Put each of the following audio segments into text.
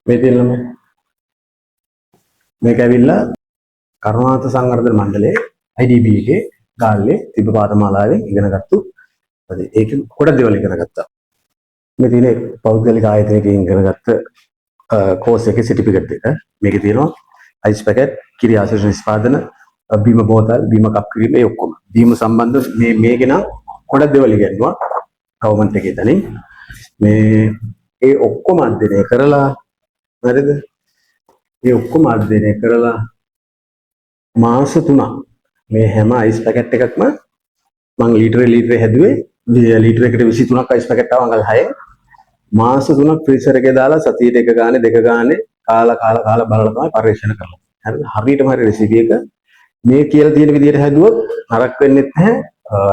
මේ තියෙන මේක ඇවිල්ලා කරුණාන්ත සංවර්ධන මණ්ඩලයේ IDB එකේ ගාල්ලේ තිබ්බ පාඨමාලාවෙන් ඉගෙනගත්තු ඒක කොට දේවල් ඉගෙන ගත්තා. මේ තියෙන පෞද්ගලික ආයතනයකින් ඉගෙනගත්ත කෝස් එකේ සර්ටිෆිකට් එක. මේකේ තියෙනවා අයිස් පැකට්, කිරි ආශ්‍රය නිෂ්පාදන, බීම බෝතල්, බීම කප් කිරීම ඒ ඔක්කොම. බීම සම්බන්ධ මේකේ නම් කොට දේවල් ඉගෙනුවා ගවර්න්මන්ට් එකේ තනින්. මේ ඒ ඔක්කොම අධ්‍යයනය කරලා හරිද? ඒ ඔක්කොම අධ්‍යයනය කරලා මාස 3ක් මේ හැම අයිස් පැකට් එකක්ම මම ලීටරේ හැදුවේ ලීටර එකට 23ක් අයිස් පැකට් ආව අඟල් 6 මාස 3ක් ෆ්‍රීසර් එකේ දාලා සතියට එක ගානේ දෙක ගානේ කාලා බලලා තමයි පරීක්ෂණ කරලා. හරිද? හරියටම හරි රෙසිපි එක මේ කියලා තියෙන විදිහට හැදුවොත් නරක වෙන්නේ නැහැ,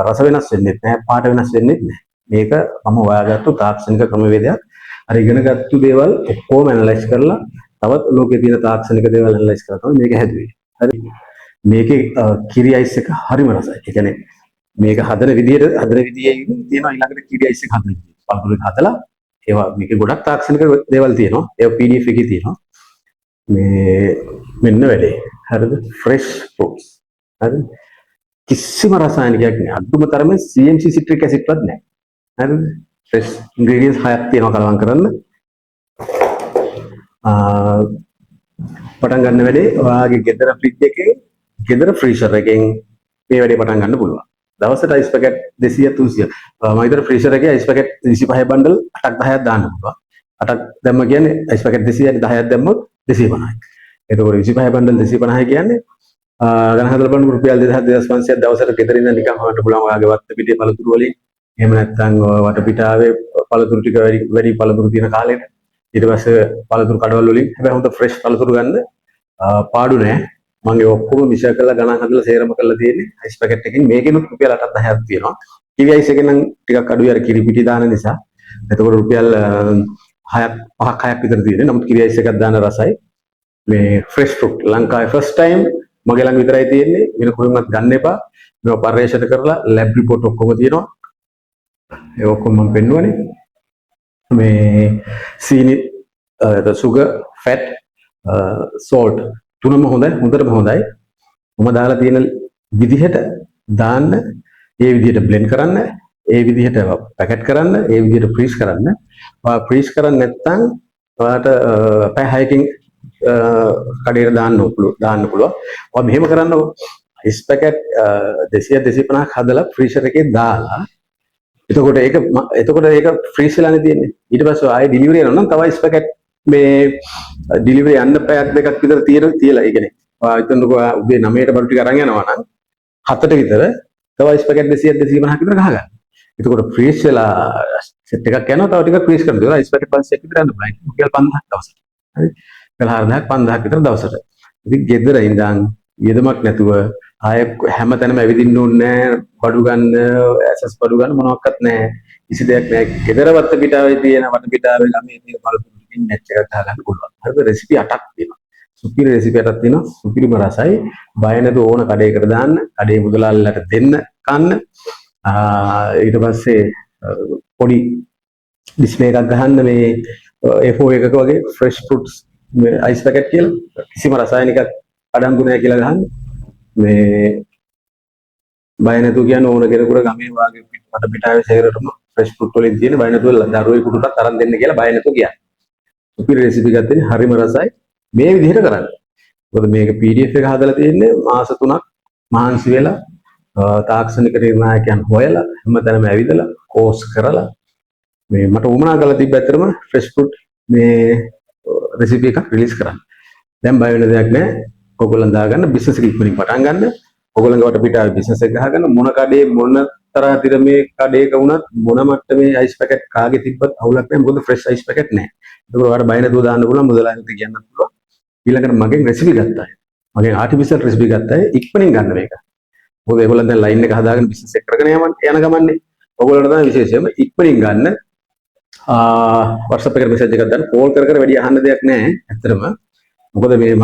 රස වෙනස් වෙන්නේ නැහැ, පාට වෙනස් වෙන්නේ නැහැ. මේක මම හොයාගත්තු තාක්ෂණික ක්‍රමවේදයක්. අර ඉගෙනගත්තු දේවල් ඔක්කොම ඇනලයිස් කරලා තවත් ලෝකයේ තියෙන තාක්ෂණික දේවල් ඇනලයිස් කරලා තමයි මේක හැදුවේ. හරි? මේකේ කිරි අයිස් එක හරිම රසයි. ඒ කියන්නේ මේක හදන විදිහේ තියෙනවා ඊළඟට කිරි අයිස් එක හදන විදිහ. පළතුරු හදලා ඒවා මේකේ ගොඩක් තාක්ෂණික දේවල් තියෙනවා. ඒවා PDF එකේ තියෙනවා. මේ මෙන්න වැඩේ. හරිද? Fresh fruits. හරිද? කිසිම රසායනිකයක් නෑ. අඩුම තරමේ CMC සිට්‍රික් ඇසිඩ්වත් නෑ. හරිද? ෆ්‍රෙෂ් ඉන්ග්‍රීඩියන්ට්ස් 6ක් තියෙනවා කලවම් කරන්න. පටන් ගන්න වැඩේ ඔයාගේ ගෙදර ෆ්‍රිජ් එකේ ගෙදර ෆ්‍රීසර් එකෙන් මේ වැඩේ පටන් ගන්න පුළුවන්. දවසට අයිස් පැකට් 200 300 මම විතර ෆ්‍රීසර් එකේ අයිස් පැකට් 25 බණ්ඩල් 8ක් 10ක් දාන්න පුළුවන්. 8ක් දැම්ම කියන්නේ අයිස් පැකට් 200ට 10ක් දැම්මොත් 250යි. එතකොට 25 බණ්ඩල් 250 කියන්නේ ගණන් හදලා බලන්න රුපියල් 2500 දවසට ගෙදර ඉඳන් නිකන් හොයන්න පුළුවන් ඔයාගේ වත්ත පිටේ පළතුරු වලින්. එහෙම නැත්නම් වටපිටාවේ පළතුරු ටික වැඩි පළතුරු තියෙන කාලෙට ඊට පස්සේ පළතුරු කඩවල වලින් හැබැයි හොඳ ෆ්‍රෙෂ් පළතුරු ගන්න පාඩු නෑ. මම ඒ ඔක්කොම මිෂා කරලා ගණන් හදලා සේරම කරලා තියෙන්නේ අයිස් පැකට් එකකින්. මේකෙනුත් රුපියල් 8ක් 10ක් තියෙනවා. කිවි අයිස් එකෙන් නම් ටිකක් අඩුයි අර කිරි පිටි දාන නිසා. එතකොට රුපියල් 5ක් 6ක් විතර තියෙන්නේ. නමුත් කිවි අයිස් එකක් දාන රසයි. මේ ෆ්‍රෙෂ් ෆෘට් ලංකාවේ ෆස්ට් ටයිම් මගේ ළඟ විතරයි තියෙන්නේ. වෙන කොහෙන්වත් ගන්න එපා. මේවා පරිශන කරලා ලැබ් රිපෝට් ඔක්කොම තියෙනවා. ඒ ඔක්කොම මම පෙන්නුවනේ. මේ සීනි, සුගර්, ෆැට්, සෝල්ට් තුනම හොඳයි, හොඳටම හොඳයි. මම දාලා තියෙන විදිහට දාන්න, ඒ විදිහට බ්ලෙන්ඩ් කරන්න, ඒ විදිහට පැකට් කරන්න, ඒ විදිහට ෆ්‍රීස් කරන්න. ඔයා ෆ්‍රීස් කරන්නේ නැත්නම් ඔයාට පැය 6කින් කඩේට දාන්න පුළුවන්. ඔයා මෙහෙම කරන්නකො. අයිස් පැකට් 200 250ක් හදලා ෆ්‍රීසර් එකේ දාලා එතකොට ඒක ෆ්‍රීස් වෙලානේ තියෙන්නේ. ඊට පස්සේ ආයේ ඩිලිවරි යනවා නම් තව අයිස් පැකට් මේ ඩිලිවරි යන්න පැයක් දෙකක් විතර තියලා ඒ කියන්නේ ඔයා හිතන්නකෝ උදේ 9ට බඩු ටික අරන් යනවා නම් 7ට විතර තව අයිස් පැකට් 200 250ක් විතර ගහගන්න. එතකොට ෆ්‍රීස් වෙලා සෙට් එකක් යනවා තව ටිකක් ෆ්‍රීස් කරනවා. අයිස් පැකට් 500ක් විතර යන්න පුළුවන්. රුපියල් 5000ක් දවසට. හරි. රුපියල් 4000ක් 5000ක් විතර දවසට. ඉතින් ගෙදර ඉඳන් යෙදමක් නැතුව ආය හැමතැනම ඇවිදින්න ඕනේ නැහැ. බඩු ගන්න, ඇසස් බඩු ගන්න මොනවත් නැහැ. කිසි දෙයක් නැහැ. ගෙදර වත්ත පිටාවේ තියෙන වටපිටාවේ ළමයි තියෙන පළතුරු ටිකෙන් මැච් එකක් ගහගන්න පුළුවන්. හරිද? රෙසිපි 8ක් තියෙනවා. සුපිරි රෙසිපි 8ක් තියෙනවා. සුපිරිම රසයි. බය නැතුව ඕන කඩේකට දාන්න, කඩේ මුදලාලට දෙන්න කන්න. ඊට පස්සේ පොඩි ඩිස්ප්ලේ එකක් ගහන්න මේ A4 එකක වගේ ෆ්‍රෙෂ් ෆෘට්ස් අයිස් පැකට් කියලා කිසිම රසායනිකයක් අඩංගු නැහැ කියලා ගහන්න. මේ බය නැතුව කියන ඕන කෙනෙකුට ගමේ වාගේ පිටාවේ සේරටම ෆ්‍රෙෂ් ෆෘට් වලින් තියෙන බය නැතුව දරුවෙකුටත් තරම් දෙන්න කියලා බය නැතුව කියන්නේ. සුපිරි රෙසිපි එකක් තියෙන හරිම රසයි. මේ විදිහට කරන්න. මොකද මේක PDF එක හදලා තියෙන්නේ මාස 3ක් මහන්සි වෙලා තාක්ෂණික නිර්ණායකයන් හොයලා හැමතැනම ඇවිදලා කෝස් කරලා මේ මට උවමනා කරලා තිබ්බ ඇත්තටම ෆ්‍රෙෂ් ෆෘට් මේ රෙසිපි එකක් රිලීස් කරන්න. දැන් බය වෙන දෙයක් නැහැ. ඔයගොල්ලන් දාගන්න බිස්නස් එක ඉක්මනින් පටන් ගන්න. ඔයගොල්ලන්ගේ වටපිටාවේ බිස්නස් එක ගහගන්න. මොන කඩේ මොන තරහ මේ කඩේක වුණත් මොන මට්ටමේ අයිස් පැකට් කාගේ තිබ්බත් අවුලක් නැහැ. මොකද ෆ්‍රෙෂ් අයිස් පැකට් නැහැ. ඒක ඔයාලට බය නැතුව දාන්න පුළුවන්. මුදලාලිට කියන්නත් පුළුවන්. ඊළඟට මගෙන් රෙසිපි ගත්තා. මගෙන් ආටිෆිෂල් රෙසිපි ගත්තා. ඉක්මනින් ගන්න මේක. මොකද ඒගොල්ලන් දැන් ලයින් එක හදාගෙන බිස්නස් එක කරගෙන යන ගමන්නේ. ඔයගොල්ලන්ට තමයි විශේෂයෙන්ම ඉක්මනින් ගන්න. WhatsApp එකට මෙසේජ් එකක් දාන්න. කෝල් කර වැඩි අහන්න දෙයක් නැහැ. ඇත්තටම. මොකද මේ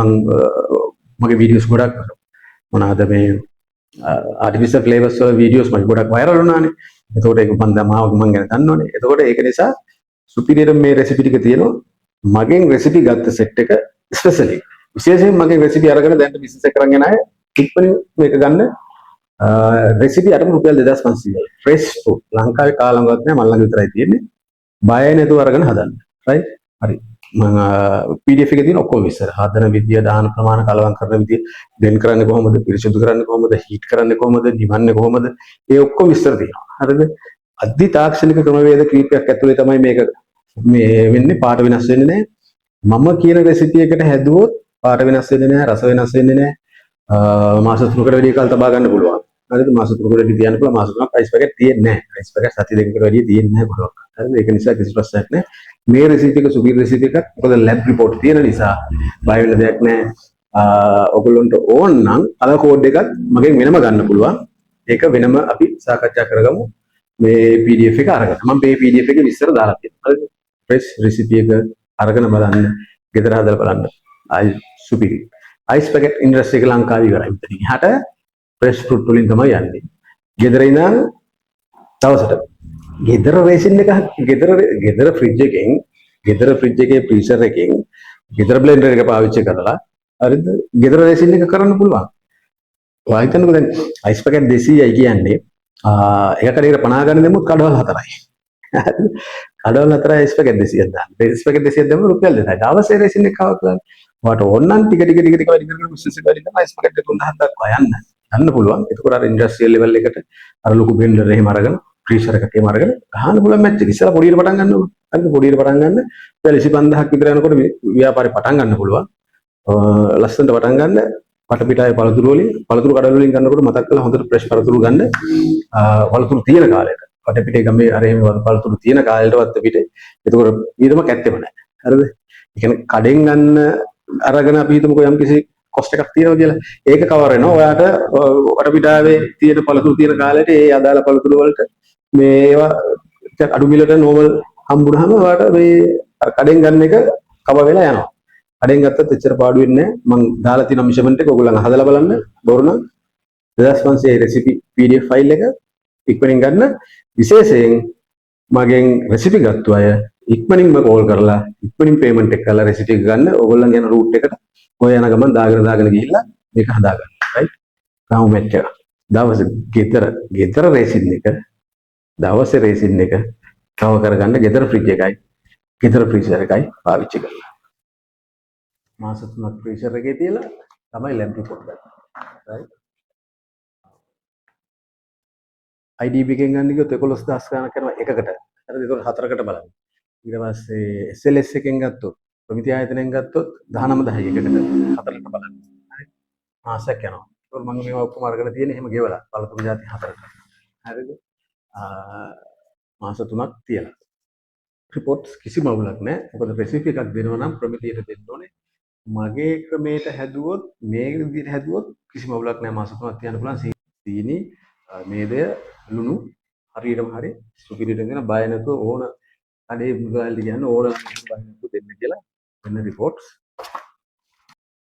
මගේ වීඩියෝස් ගොඩක් මොනවාද මේ ආටිෆිෂල් ෆ්ලේවර්ස් වල වීඩියෝස් මම ගොඩක් වෛරල් වුණානේ. එතකොට ඒක මම ගැන දන්නවනේ. එතකොට ඒක නිසා සුපිරියර් මේ රෙසිපි ටික තියෙනවා. මගෙන් රෙසිපි ගත්ත සෙට් එක ස්පෙෂලි විශේෂයෙන් මගෙන් රෙසිපි අරගෙන දැන් බිස්නස් එක කරගෙන යන අය ඉක්මනින් මේක ගන්න රෙසිපි අරගෙන රුපියල් 2500යි ෆ්‍රෙෂ් ෆුඩ් ලංකාවේ කාලංගවත් නෑ මල් ළඟ විතරයි තියෙන්නේ බය නැතුව අරගෙන හදන්න රයිට් හරි මම PDF එකේ තියෙන ඔක්කොම විස්තර හදන විදිය දාන ප්‍රමාණ කලවම් කරන විදිය බ්ලෙන්ඩ් කරන්නේ කොහොමද පිරිසිදු කරන්නේ කොහොමද හීට් කරන්නේ කොහොමද නිවන්නේ කොහොමද ඒ ඔක්කොම විස්තර තියෙනවා හරිද අධි තාක්ෂණික ක්‍රමවේද කීපයක් ඇතුලේ තමයි මේක මේ වෙන්නේ පාට වෙනස් වෙන්නේ නැහැ මම කියන රෙසිපි එකට හැදුවොත් පාට වෙනස් වෙන්නේ නැහැ රස වෙනස් වෙන්නේ නැහැ මාස 3කට වැඩි කාල තබා ගන්න පුළුවන් හරිද මාස 3කට වැඩි තියන්න පුළුවන් මාස 3ක් අයිස් පැකට් තියෙන්නේ නැහැ අයිස් පැකට් සති දෙකකට වැඩි තියෙන්නේ නැහැ බලවත් හරිද ඒක නිසා කිසි ප්‍රශ්නයක් නැහැ මේ රෙසිපි එක සුපිරි රෙසිපි එකක් මොකද ලැබ් රිපෝට් තියෙන නිසා බය වෙන දෙයක් නැහැ ඔයගොල්ලන්ට ඕන නම් අර කෝඩ් එකක් මගෙන් වෙනම ගන්න පුළුවන් ඒක වෙනම අපි සාකච්ඡා කරගමු මේ PDF එක අරගෙන මම මේ PDF එකේ විස්තර දාලා තියෙනවා හරිද ෆ්‍රෙෂ් රෙසිපි එක අරගෙන බලන්න ගෙදර හදලා බලන්න ආයි සුපිරි අයිස් පැකට් ඉන්ඩස්ට්‍රි එක ලංකාවේ ඉවරයි මෙතනින් එහාට ෆ්‍රෙෂ් ෆෘට් වලින් තමයි යන්නේ ගෙදර ඉඳන් දවසට ගෙදර රේසින් එක ගෙදර ෆ්‍රිජ් එකෙන් ගෙදර ෆ්‍රිජ් එකේ ෆ්‍රීසර් එකෙන් ගෙදර බ්ලෙන්ඩර් එක පාවිච්චි කරලා හරිද ගෙදර රේසින් එක කරන්න පුළුවන් ඔයා හිතන්නකෝ දැන් අයිස් පැකට් 200යි කියන්නේ ඒකට 50 ගන්න දෙමුත් කඩවල් 4යි කඩවල් 4යි අයිස් පැකට් 200ක් දාන්න අයිස් පැකට් 200ක් දැම්ම රුපියල් 2යි දවසේ රේසින් එක කවක් කරන්න ඔයාට ඕන නම් ටික වැඩි කරගෙන බිස්නස් එක වැඩි කරලා අයිස් පැකට් 3000ක් දක්වා යන්න පුළුවන් එතකොට අර ඉන්ඩස්ට්‍රියල් ලෙවල් එකට අර ලොකු බ්ලෙන්ඩර් එහෙම අරගෙන ෆ්‍රීසර් එකක් එහෙම අරගෙන ගහන්න පුළුවන් මැච් එක ඉස්සලා පොඩියට පටන් ගන්න ඕන හරිද පොඩියට පටන් ගන්න රුපියල් 25000ක් විතර යනකොට ව්‍යාපාරේ පටන් ගන්න පුළුවන් ලස්සනට පටන් ගන්න පටපිටාවේ පළතුරු කඩවල වලින් ගන්නකොට මතක් කරලා හොඳට ෆ්‍රෙෂ් පළතුරු ගන්න පළතුරු තියෙන කාලයට පටපිටේ ගමේ අර එහෙම පළතුරු තියෙන කාලයටවත් පිටේ එතකොට ඊටම කැත්තෙම නැහැ හරිද ඒ කියන්නේ කඩෙන් ගන්න අරගෙන අපි හිතමුකෝ යම් කිසි කොස්ට් එකක් තියෙනවා කියලා ඒක කවර් වෙනවා ඔයාට පටපිටාවේ තියෙන පළතුරු තියෙන කාලයට ඒ අදාළ පළතුරු වලට මේ ඒවා අඩු මිලට නෝමල් හම්බුනහම ඔයාට මේ කඩෙන් ගන්න එක කව වෙලා යනවා කඩෙන් ගත්තත් එච්චර පාඩු වෙන්නේ නැහැ මම දාලා තියෙන මෙෂර්මන්ට් එක ඔයගොල්ලන් හදලා බලන්න බොරු නම් 2500 රෙසිපි PDF ෆයිල් එක ඉක්මනින් ගන්න විශේෂයෙන් මගෙන් රෙසිපි ගත්ත අය ඉක්මනින්ම කෝල් කරලා ඉක්මනින් පේමන්ට් එක කරලා රෙසිපි එක ගන්න ඔයගොල්ලන් යන රූට් එකට ඔය යන ගමන් දාගෙන ගිහිල්ලා මේක හදාගන්න රයිට් කවුමෙට් එක දවසේ ගෙදර රේසින් එක දවසේ රේසින් එක කව කරගන්න ගෙදර ෆ්‍රිජ් එකයි ගෙදර ෆ්‍රීසර් එකයි පාවිච්චි කරලා මාස 3ක් ෆ්‍රීසර් එකේ තියලා තමයි ලැබ් රිපෝට් ගන්න රයිට් IDB එකෙන් ගන්න ගියොත් 11000 ගණන් කරනවා එකකට හරිද ඒකට 4කට බලන්න ඊට පස්සේ SLS එකෙන් ගත්තොත් ප්‍රමිති ආයතනයෙන් ගත්තොත් 19 10 එකකට 4කට බලන්න හරි මාසයක් යනවා ඒක මම මේවා ඔක්කොම අරගෙන තියෙන එහෙම ගෙවලා පළතුරු ಜಾති 4කට හරිද මාස 3ක් තියලා රිපෝට්ස් කිසිම අවුලක් නැහැ මොකද රෙසිපි එකක් දෙනවා නම් ප්‍රමිතියට දෙන්න ඕනේ මගේ ක්‍රමයට හැදුවොත් මේ විදිහට හැදුවොත් කිසිම අවුලක් නැහැ මාස 3ක් තියන්න පුළුවන් සීනි මේදය ලුණු හරියටම හරි සුපිරියට දෙන බය නැතුව ඕන අනේ මුදල් කියන්න ඕන බය නැතුව දෙන්න කියලා වෙන රිපෝට්ස්